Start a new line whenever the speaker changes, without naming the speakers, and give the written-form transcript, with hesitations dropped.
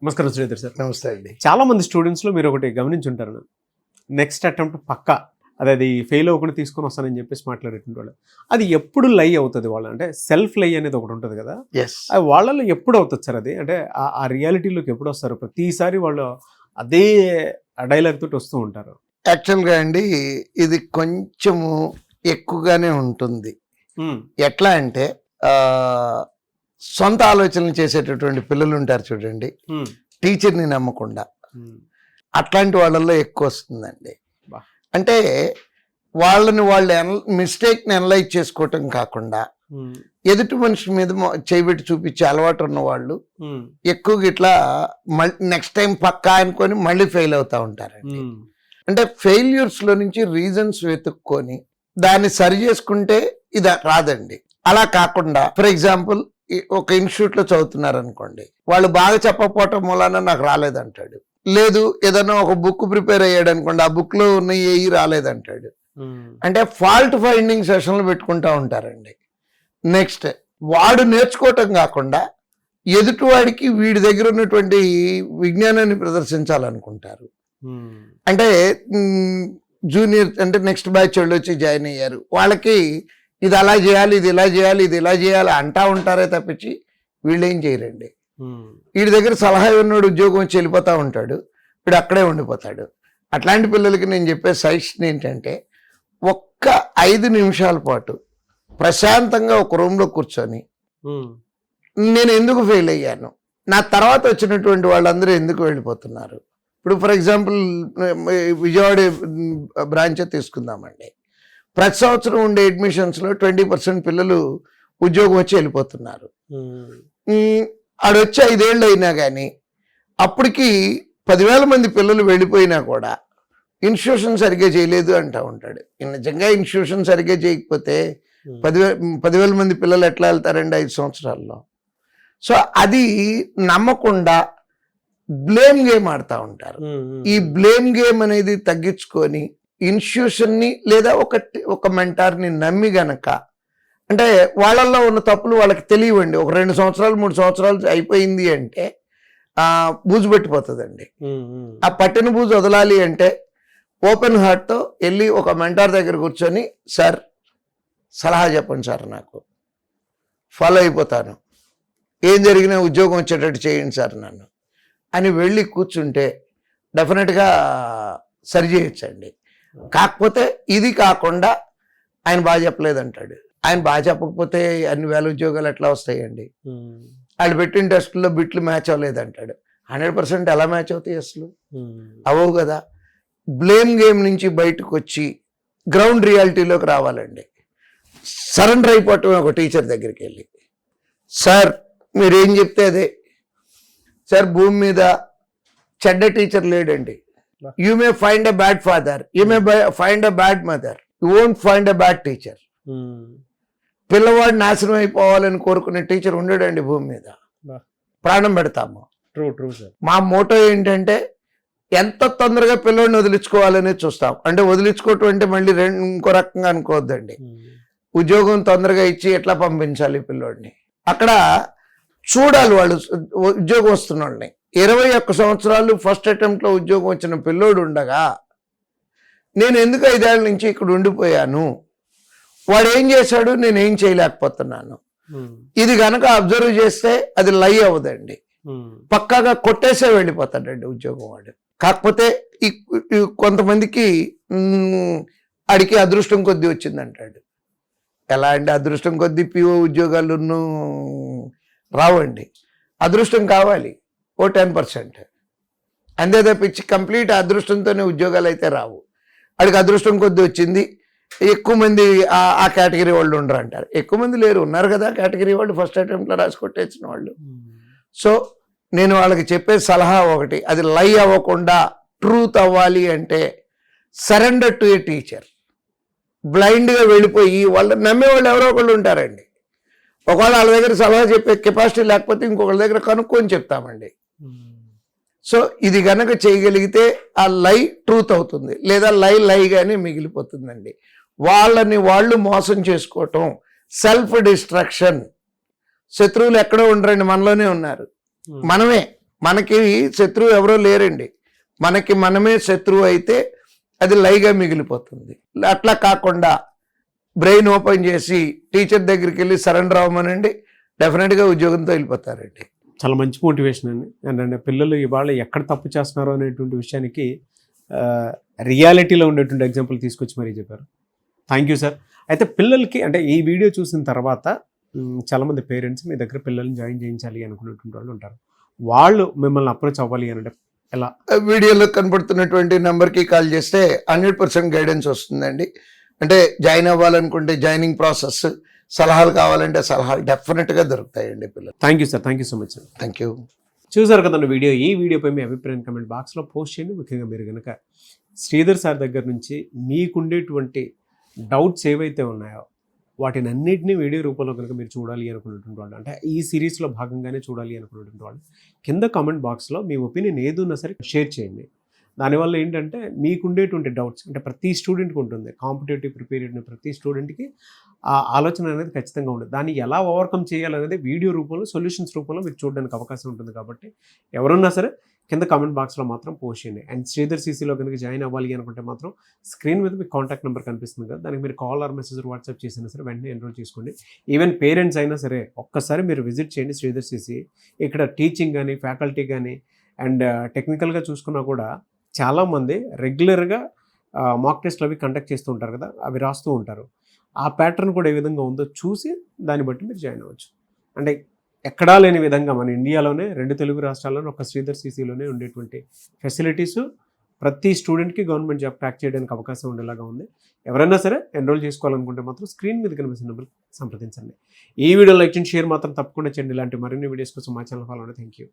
నమస్కారం శ్రీధర్ సార్.
నమస్తే అండి.
చాలా మంది స్టూడెంట్స్లో మీరు ఒకటి గమనించుంటారు, నెక్స్ట్ అటెంప్ట్ పక్కా అది ఫెయిల్ అవ్వకుండా తీసుకొని వస్తానని చెప్పేసి మాట్లాడేటువంటి వాళ్ళు, అది ఎప్పుడు లై అవుతుంది వాళ్ళు, అంటే సెల్ఫ్ లై అనేది ఒకటి ఉంటుంది కదా, అది వాళ్ళలో ఎప్పుడు అవుతుంది సార్? అది అంటే ఆ రియాలిటీలోకి ఎప్పుడు వస్తారు? ప్రతిసారి వాళ్ళు అదే డైలాగ్ తోటి వస్తూ ఉంటారు.
యాక్చువల్గా అండి ఇది కొంచెము ఎక్కువగానే ఉంటుంది. ఎట్లా అంటే సొంత ఆలోచనలు చేసేటటువంటి పిల్లలు ఉంటారు చూడండి, టీచర్ని నమ్మకుండా, అట్లాంటి వాళ్ళల్లో ఎక్కువ వస్తుందండి. అంటే వాళ్ళని వాళ్ళు మిస్టేక్ని అనలైజ్ చేసుకోవటం కాకుండా ఎదుటి మనిషి మీద చేయబెట్టి చూపించే అలవాటు ఉన్న వాళ్ళు ఎక్కువగా ఇట్లా నెక్స్ట్ టైం పక్కా అనుకొని మళ్ళీ ఫెయిల్ అవుతూ ఉంటారండి. అంటే ఫెయిల్యూర్స్లో నుంచి రీజన్స్ వెతుక్కొని దాన్ని సరి చేసుకుంటే ఇది రాదండి. అలా కాకుండా ఫర్ ఎగ్జాంపుల్ ఒక ఇన్స్టిట్యూట్లో చదువుతున్నారు అనుకోండి, వాళ్ళు బాగా చెప్పకపోవటం మూలాన నాకు రాలేదంటాడు. లేదు ఏదైనా ఒక బుక్ ప్రిపేర్ అయ్యాడు అనుకోండి, ఆ బుక్లో ఉన్న ఏవి రాలేదంటాడు. అంటే ఫాల్ట్ ఫైండింగ్ సెషన్లు పెట్టుకుంటూ ఉంటారండి. నెక్స్ట్ వాడు నేర్చుకోవటం కాకుండా ఎదుటివాడికి వీడి దగ్గర ఉన్నటువంటి విజ్ఞానాన్ని ప్రదర్శించాలనుకుంటారు. అంటే జూనియర్ అంటే నెక్స్ట్ బ్యాచ్ వాళ్ళు వచ్చి జాయిన్ అయ్యారు, వాళ్ళకి ఇది అలా చేయాలి, ఇది ఇలా చేయాలి, ఇది ఇలా చేయాలి అంటా ఉంటారే తప్పించి వీళ్ళు ఏం చేయరండి. వీడి దగ్గర సలహా ఉన్నాడు, ఉద్యోగం వచ్చి వెళ్ళిపోతూ ఉంటాడు, వీడు అక్కడే ఉండిపోతాడు. అట్లాంటి పిల్లలకి నేను చెప్పే సజెషన్ ఏంటంటే, ఒక్క 5 నిమిషాల పాటు ప్రశాంతంగా ఒక రూమ్లో కూర్చొని నేను ఎందుకు ఫెయిల్ అయ్యాను, నా తర్వాత వచ్చినటువంటి వాళ్ళందరూ ఎందుకు వెళ్ళిపోతున్నారు. ఇప్పుడు ఫర్ ఎగ్జాంపుల్ విజయవాడ బ్రాంచ్ తీసుకుందామండి. ప్రతి సంవత్సరం ఉండే అడ్మిషన్స్లో 20% పిల్లలు ఉద్యోగం వచ్చి వెళ్ళిపోతున్నారు. ఆడొచ్చి 5 ఏళ్ళు అయినా కానీ అప్పటికి 10,000 మంది పిల్లలు వెళ్ళిపోయినా కూడా ఇన్స్టిట్యూషన్ సరిగ్గా చేయలేదు అంటూ ఉంటాడు. నిజంగా ఇన్స్టిట్యూషన్ సరిగ్గా చేయకపోతే 10,000 మంది పిల్లలు ఎట్లా వెళ్తారండి 5 సంవత్సరాల్లో? సో అది నమ్మకుండా బ్లేమ్ గేమ్ ఆడుతూ ఉంటారు. ఈ బ్లేమ్ గేమ్ అనేది తగ్గించుకొని ఇన్స్టిట్యూషన్ని లేదా ఒక మెంటార్ని నమ్మి గనక, అంటే వాళ్ళల్లో ఉన్న తప్పులు వాళ్ళకి తెలియవండి. ఒక 2 సంవత్సరాలు 3 సంవత్సరాలు అయిపోయింది అంటే బూజు పెట్టిపోతుందండి. ఆ పట్టిన బూజు వదలాలి అంటే ఓపెన్ హార్ట్తో వెళ్ళి ఒక మెంటార్ దగ్గర కూర్చొని, సార్ సలహా చెప్పండి సార్, నాకు ఫాలో అయిపోతాను, ఏం జరిగినా ఉద్యోగం వచ్చేటట్టు చేయండి సార్ నన్ను అని వెళ్ళి కూర్చుంటే డెఫినెట్గా సరి చేయొచ్చండి. కాకపోతే ఇది కాకుండా ఆయన బాగా చెప్పలేదంటాడు. ఆయన బాగా చెప్పకపోతే అన్ని వేల ఉద్యోగాలు ఎట్లా వస్తాయండి? వాళ్ళు పెట్టిన టెస్టుల్లో బిట్లు మ్యాచ్ అవ్వలేదంటాడు. 100% ఎలా మ్యాచ్ అవుతాయి అసలు? అవవు కదా. బ్లేమ్ గేమ్ నుంచి బయటకు వచ్చి గ్రౌండ్ రియాలిటీలోకి రావాలండి. సరెండర్ అయిపోవటం ఒక టీచర్ దగ్గరికి వెళ్ళి, సార్ మీరేం చెప్తే అదే సార్, భూమి మీద చెడ్డ టీచర్ లేడండి. You may find a bad father, you may find a bad mother, you won't find a bad teacher. పిల్లవాడు నాశనం అయిపోవాలని కోరుకునే టీచర్ ఉండడండి భూమి మీద. ప్రాణం పెడతాము. మా మోటో ఏంటంటే ఎంత తొందరగా పిల్లవాడిని వదిలించుకోవాలనే చూస్తాం. అంటే వదిలించుకోవటం అంటే మళ్ళీ ఇంకో రకంగా అనుకోవద్దండి. ఉద్యోగం తొందరగా ఇచ్చి ఎట్లా పంపించాలి పిల్లోడిని, అక్కడ చూడాలి. వాళ్ళు ఉద్యోగం వస్తున్న వాళ్ళని 21 సంవత్సరాలు ఫస్ట్ అటెంప్ట్లో ఉద్యోగం వచ్చిన పిల్లోడు ఉండగా నేను ఎందుకు 5 ఏళ్ళ నుంచి ఇక్కడ ఉండిపోయాను, వాడు ఏం చేశాడు, నేను ఏం చేయలేకపోతున్నాను, ఇది కనుక అబ్జర్వ్ చేస్తే అది లై అవ్వదండి. పక్కాగా కొట్టేసే వెళ్ళిపోతాడండి ఉద్యోగం వాడు. కాకపోతే కొంతమందికి అడిగి అదృష్టం కొద్దీ వచ్చిందంటాడు. ఎలా అండి అదృష్టం కొద్దీ పిఓ ఉద్యోగాలు రావండి. అదృష్టం కావాలి ఓ 10%, అంతే తప్పించి కంప్లీట్ అదృష్టంతోనే ఉద్యోగాలు అయితే రావు. వాడికి అదృష్టం కొద్ది వచ్చింది. ఎక్కువ మంది ఆ కేటగిరీ వాళ్ళు ఉండరు అంటారు. ఎక్కువ మంది లేరు, ఉన్నారు కదా కేటగిరీ వాళ్ళు, ఫస్ట్ అటెంప్ట్లో రాసి కొట్టేసిన వాళ్ళు. సో నేను వాళ్ళకి చెప్పే సలహా ఒకటి, అది లై అవ్వకుండా ట్రూత్ అవ్వాలి అంటే సరెండర్ టు ఏ టీచర్. బ్లైండ్గా వెళ్ళిపోయి వాళ్ళు నమ్మేవాళ్ళు ఎవరో ఒకళ్ళు ఉంటారండి. ఒకవేళ వాళ్ళ దగ్గర సలహా చెప్పే కెపాసిటీ లేకపోతే ఇంకొకళ్ళ దగ్గర కనుక్కొని చెప్తామండి. సో ఇది కనుక చేయగలిగితే ఆ లై ట్రూత్ అవుతుంది, లేదా లైగానే మిగిలిపోతుందండి. వాళ్ళని వాళ్ళు మోసం చేసుకోవటం, సెల్ఫ్ డిస్ట్రక్షన్. శత్రువులు ఎక్కడో ఉండరండి, మనలోనే ఉన్నారు. మనమే మనకి శత్రువు ఎవరో లేరండి, మనకి మనమే శత్రువు అయితే అది లైగా మిగిలిపోతుంది. అట్లా కాకుండా బ్రెయిన్ ఓపెన్ చేసి టీచర్ దగ్గరికి వెళ్ళి సరెండర్ అవ్వమనండి, డెఫినెట్గా ఉద్యోగంతో వెళ్ళిపోతారండి.
చాలా మంచి మోటివేషన్ అండి. అంటే పిల్లలు ఇవాళ ఎక్కడ తప్పు చేస్తున్నారో అనేటువంటి విషయానికి రియాలిటీలో ఉండేటువంటి ఎగ్జాంపుల్ తీసుకొచ్చి మరీ చెప్పారు. Thank you sir. అయితే పిల్లలకి అంటే ఈ వీడియో చూసిన తర్వాత చాలామంది పేరెంట్స్ మీ దగ్గర పిల్లల్ని జాయిన్ చేయించాలి అనుకునేటువంటి వాళ్ళు ఉంటారు. వాళ్ళు మిమ్మల్ని అప్రోచ్ అవ్వాలి అంటే ఎలా?
వీడియోలో కనబడుతున్నటువంటి నెంబర్కి కాల్ చేస్తే 100% గైడెన్స్ వస్తుందండి. అంటే జాయిన్ అవ్వాలనుకుంటే జాయినింగ్ ప్రాసెస్, సలహాలు కావాలంటే సలహాలు డెఫినెట్గా దొరుకుతాయండి పిల్లలు.
Thank you sir. Thank you so much sir.
Thank you.
చూసారు కదండి వీడియో. ఈ వీడియోపై మీ అభిప్రాయం కమెంట్ బాక్స్లో పోస్ట్ చేయండి. ముఖ్యంగా మీరు కనుక శ్రీధర్ సార్ దగ్గర నుంచి మీకుండేటువంటి డౌట్స్ ఏవైతే ఉన్నాయో వాటిని అన్నింటినీ వీడియో రూపంలో కనుక మీరు చూడాలి అనుకున్నటువంటి వాళ్ళు, అంటే ఈ సిరీస్లో భాగంగానే చూడాలి అనుకున్నటువంటి వాళ్ళు కింద కామెంట్ బాక్స్లో మీ ఒపీనియన్ ఏదున్నా సరే షేర్ చేయండి. దానివల్ల ఏంటంటే మీకుండేటువంటి డౌట్స్, అంటే ప్రతి స్టూడెంట్కి ఉంటుంది, కాంపిటేటివ్ ప్రిపేర్ అయిన ప్రతి స్టూడెంట్కి ఆ ఆలోచన అనేది ఖచ్చితంగా ఉంటుంది. దాన్ని ఎలా ఓవర్కమ్ చేయాలనేది వీడియో రూపంలో, సొల్యూషన్స్ రూపంలో మీరు చూడడానికి అవకాశం ఉంటుంది. కాబట్టి ఎవరున్నా సరే కింద కామెంట్ బాక్స్లో మాత్రం పోస్ట్ చేయండి. అండ్ శ్రీధర్ సీసీలో కనుక జాయిన్ అవ్వాలి అనుకుంటే మాత్రం స్క్రీన్ మీద మీకు కాంటాక్ట్ నెంబర్ కనిపిస్తుంది కదా, దానికి మీరు కాల్ ఆర్ మెసేజ్ వాట్సాప్ చేసినా సరే వెంటనే ఎన్రోల్ చేసుకోండి. ఈవెన్ పేరెంట్స్ అయినా సరే ఒక్కసారి మీరు విజిట్ చేయండి శ్రీధర్ సీసీ. ఇక్కడ టీచింగ్ కానీ, ఫ్యాకల్టీ కానీ అండ్ టెక్నికల్గా చూసుకున్నా కూడా చాలామంది రెగ్యులర్గా మాక్ టెస్ట్లు అవి కండక్ట్ చేస్తూ ఉంటారు కదా, అవి రాస్తూ ఉంటారు. ఆ ప్యాటర్న్ కూడా ఏ విధంగా ఉందో చూసి దాన్ని బట్టి మీరు జాయిన్ అవ్వచ్చు. అంటే ఎక్కడా లేని విధంగా మన ఇండియాలోనే 2 తెలుగు రాష్ట్రాల్లోనే ఒక శ్రీధర్ సీసీలోనే ఉండేటువంటి ఫెసిలిటీస్ ప్రతి స్టూడెంట్కి గవర్నమెంట్ జాబ్ క్రాక్ చేయడానికి అవకాశం ఉండేలాగా ఉంది. ఎవరైనా సరే ఎన్రోల్ చేసుకోవాలనుకుంటే మాత్రం స్క్రీన్ మీద కనిపిస్తున్న నెంబర్ సంప్రదించండి. ఈ వీడియో లైక్ చేయండి, షేర్ మాత్రం తప్పకుండా చేయండి. ఇలాంటి మరిన్ని వీడియోస్ కోసం మా ఛానల్ ఫాలో అవ్వండి. Thank you.